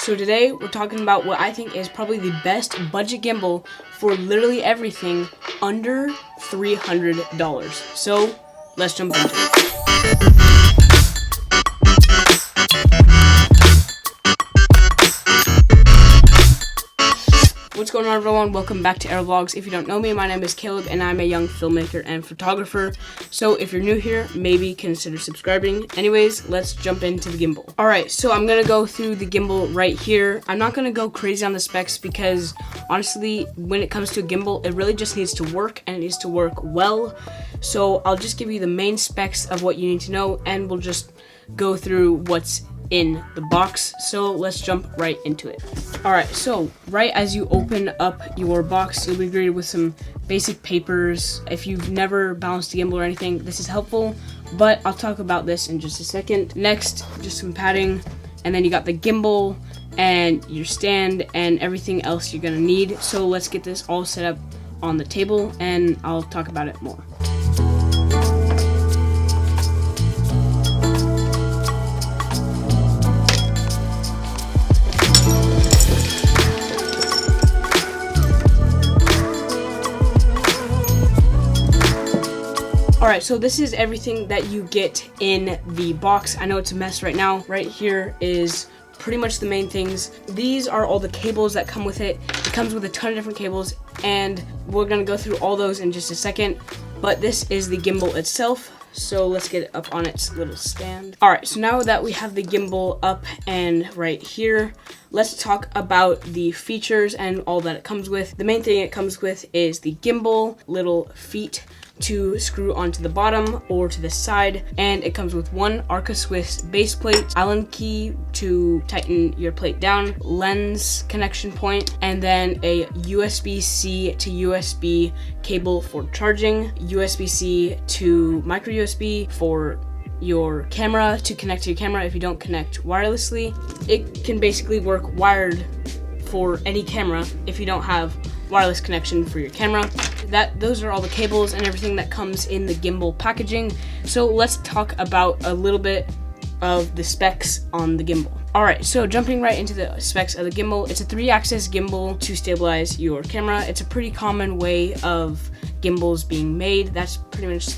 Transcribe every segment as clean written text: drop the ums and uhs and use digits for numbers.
So today we're talking about what I think is probably the best budget gimbal for literally everything under $300. So let's jump into it. What's going on, everyone? Welcome back to Air Vlogs. If you don't know me, my name is Caleb and I'm a young filmmaker and photographer. So if you're new here, maybe consider subscribing. Anyways, let's jump into the gimbal. Alright, so I'm gonna go through the gimbal right here. I'm not gonna go crazy on the specs because honestly, when it comes to a gimbal, it really just needs to work and it needs to work well. So I'll just give you the main specs of what you need to know and we'll just go through what's in the box. So let's jump right into it. Alright, so right as you open up your box, you'll be greeted with some basic papers. If you've never balanced a gimbal or anything, this is helpful, but I'll talk about this in just a second. Next, just some padding, and then you got the gimbal and your stand and everything else you're gonna need. So let's get this all set up on the table and I'll talk about it more. Alright, so this is everything that you get in the box. I know it's a mess right now. Right here is pretty much the main things. These are all the cables that come with it. It comes with a ton of different cables, and we're gonna go through all those in just a second. But this is the gimbal itself, so let's get it up on its little stand. Alright, so now that we have the gimbal up and right here, let's talk about the features and all that it comes with. The main thing it comes with is the gimbal, little feet to screw onto the bottom or to the side, and it comes with one Arca Swiss base plate, Allen key to tighten your plate down, lens connection point, and then a USB-C to USB cable for charging, USB-C to micro USB for your camera to connect to your camera if you don't connect wirelessly. It can basically work wired for any camera if you don't have wireless connection for your camera. Those are all the cables and everything that comes in the gimbal packaging. So let's talk about a little bit of the specs on the gimbal. Alright, so jumping right into the specs of the gimbal, it's a 3-axis gimbal to stabilize your camera. It's a pretty common way of gimbals being made. That's pretty much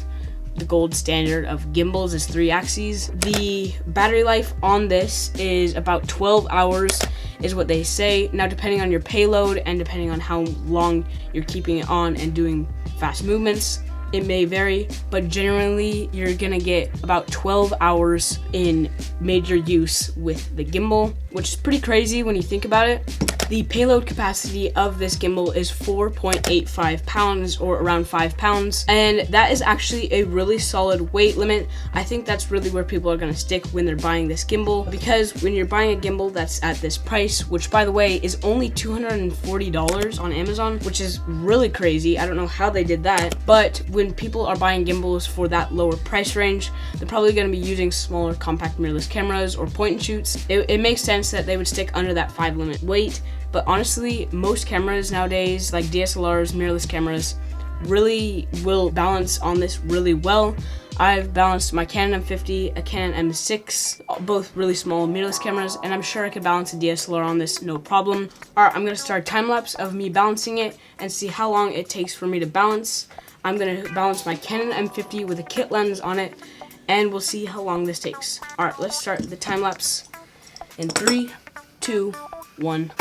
the gold standard of gimbals, is 3 axes. The battery life on this is about 12 hours is what they say. Now, depending on your payload and depending on how long you're keeping it on and doing fast movements, it may vary, but generally you're gonna get about 12 hours in major use with the gimbal, which is pretty crazy when you think about it. The payload capacity of this gimbal is 4.85 pounds, or around 5 pounds, and that is actually a really solid weight limit. I think that's really where people are gonna stick when they're buying this gimbal, because when you're buying a gimbal that's at this price, which by the way is only $240 on Amazon, which is really crazy. I don't know how they did that, but when people are buying gimbals for that lower price range, they're probably gonna be using smaller compact mirrorless cameras or point and shoots. It makes sense that they would stick under that 5 limit weight. But honestly, most cameras nowadays, like DSLRs, mirrorless cameras, really will balance on this really well. I've balanced my Canon M50, a Canon M6, both really small mirrorless cameras, and I'm sure I could balance a DSLR on this no problem. Alright, I'm gonna start a time lapse of me balancing it and see how long it takes for me to balance. I'm gonna balance my Canon M50 with a kit lens on it, and we'll see how long this takes. Alright, let's start the time lapse in 3, 2, 1.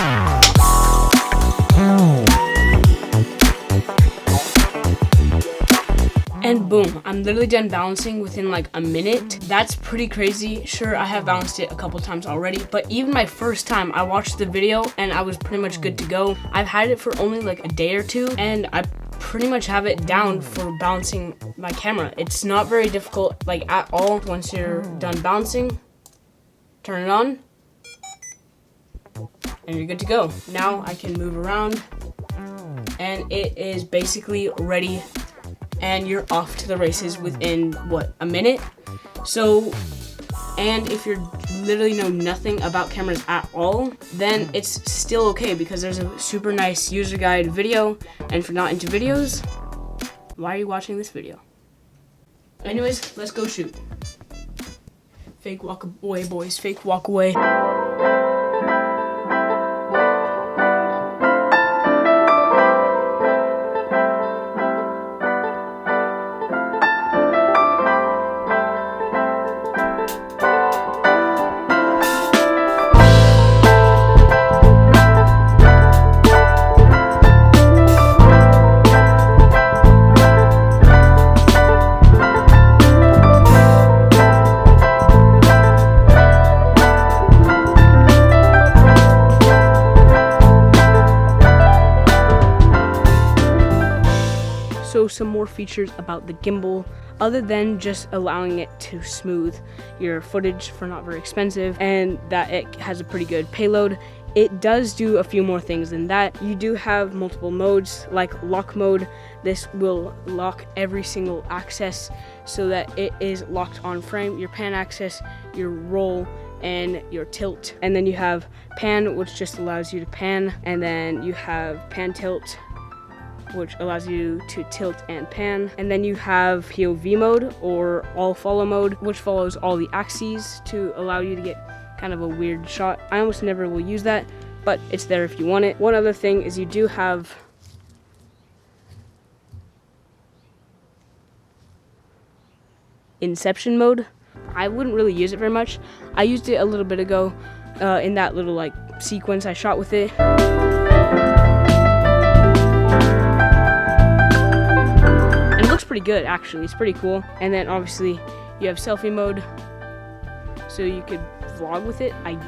And boom, I'm literally done balancing within like a minute. That's pretty crazy. Sure, I have balanced it a couple times already, but even my first time, I watched the video and I was pretty much good to go. I've had it for only like a day or two, and I pretty much have it down for balancing my camera. It's not very difficult, like at all. Once you're done balancing, turn it on, and you're good to go. Now I can move around and it is basically ready, and you're off to the races within what, a minute? So, and if you literally know nothing about cameras at all, then it's still okay because there's a super nice user guide video, and if you're not into videos, why are you watching this video? Anyways, let's go shoot. Fake walk away, boys, fake walk away. some more features about the gimbal other than just allowing it to smooth your footage for not very expensive and that it has a pretty good payload. It does do a few more things than that. You do have multiple modes, like lock mode. This will lock every single axis so that it is locked on frame. Your pan axis, your roll, and your tilt. And then you have pan, which just allows you to pan. And then you have pan tilt, which allows you to tilt and pan. And then you have POV mode, or all follow mode, which follows all the axes to allow you to get kind of a weird shot. I almost never will use that, but it's there if you want it. One other thing is you do have inception mode. I wouldn't really use it very much. I used it a little bit ago in that little like sequence I shot with it. And it looks pretty good actually, it's pretty cool. And then obviously you have selfie mode, so you could vlog with it, I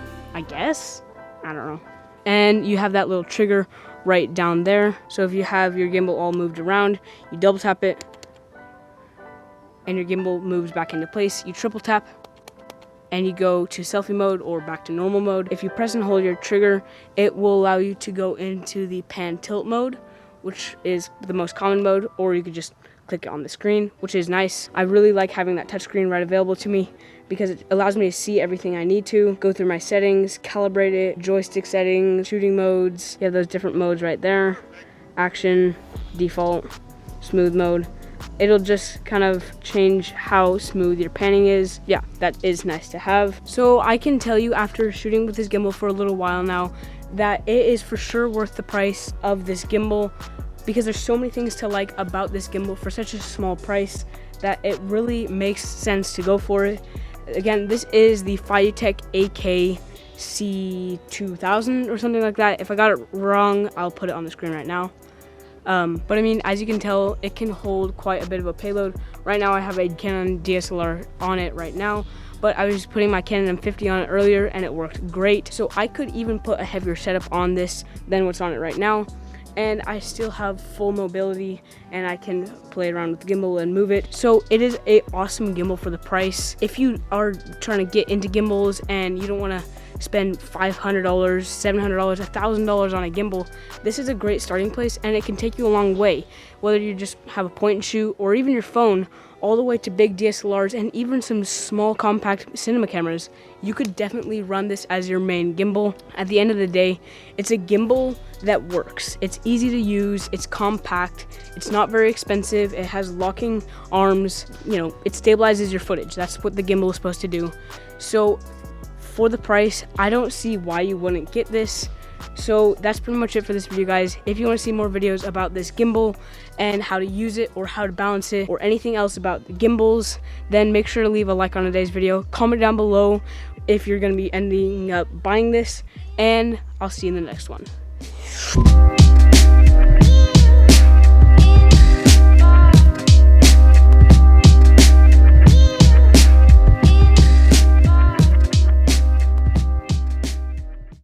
guess. I don't know. And you have that little trigger right down there. So if you have your gimbal all moved around, you double tap it and your gimbal moves back into place. You triple tap and you go to selfie mode or back to normal mode. If you press and hold your trigger, it will allow you to go into the pan tilt mode, which is the most common mode, or you could just click it on the screen, which is nice. I really like having that touchscreen right available to me because it allows me to see everything I need to, go through my settings, calibrate it, joystick settings, shooting modes. You have those different modes right there. Action, default, smooth mode. It'll just kind of change how smooth your panning is. Yeah, that is nice to have. So I can tell you after shooting with this gimbal for a little while now that it is for sure worth the price of this gimbal, because there's so many things to like about this gimbal for such a small price that it really makes sense to go for it. Again, this is the Flapjacks AK-C2000 or something like that. If I got it wrong, I'll put it on the screen right now. But I mean, as you can tell, it can hold quite a bit of a payload. Right now I have a Canon DSLR on it right now, but I was putting my Canon M50 on it earlier and it worked great. So I could even put a heavier setup on this than what's on it right now, and I still have full mobility and I can play around with the gimbal and move it. So it is an awesome gimbal for the price. If you are trying to get into gimbals and you don't want to spend $500, $700, $1,000 on a gimbal, this is a great starting place and it can take you a long way. Whether you just have a point and shoot or even your phone, all the way to big DSLRs and even some small compact cinema cameras, you could definitely run this as your main gimbal. At the end of the day, it's a gimbal that works. It's easy to use, it's compact, it's not very expensive, it has locking arms, you know, it stabilizes your footage. That's what the gimbal is supposed to do. So for the price, I don't see why you wouldn't get this. So that's pretty much it for this video, guys. If you want to see more videos about this gimbal and how to use it or how to balance it or anything else about the gimbals, then make sure to leave a like on today's video. Comment down below if you're going to be ending up buying this, and I'll see you in the next one.